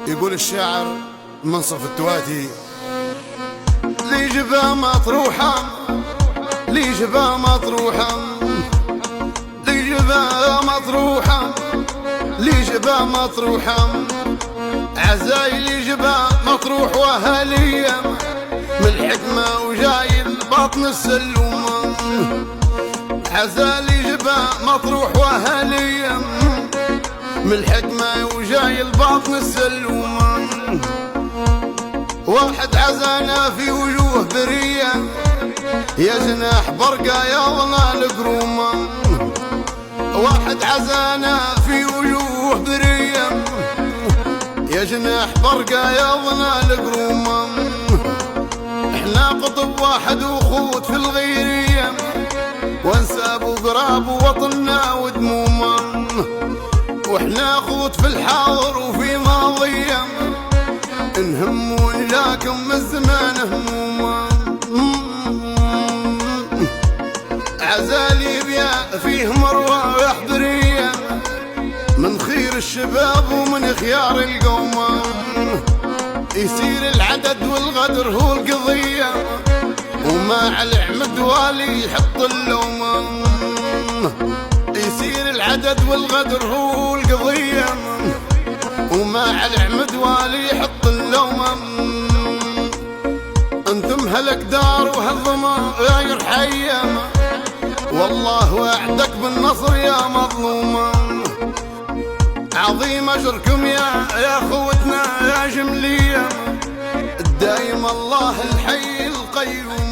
يقول الشاعر منصف التواتي: لي جبا مطروحة، لي جبا مطروحة، لي جبا مطروحة، لي جبا مطروحة، عزايلي جبا مطروح وهالية من الحكمة وجاي البطن السلومة، عزالي جبا مطروح وهالية من الحكمة وجاي البطن السلومة، واحد عزانا في وجوه برية يا جناح برقة يا ظلال قرومة، واحد عزانا في وجوه برية يا جناح برقة يا ظلال قرومة، احنا قطب واحد وخوت في الغيرية وانساب وقراب ووطننا ودمومه، واحنا خوت في الحاضر وفي ماضيه نهمون لكم الزمان همومه، عزالي بيا فيه مروه وحضريه من خير الشباب ومن خيار القومه، يصير العدد والغدر هو القضيه وما على عمد والي يحط اللومه، يصير العدد والغدر هو القضيه وما على عمد والي يحط اللومه، انتم هالاقدار وهالضمائر حيه والله وعدك بالنصر يا مظلومه، عظيم اجركم يا اخوتنا يا جمليه، الدايم الله الحي القيوم.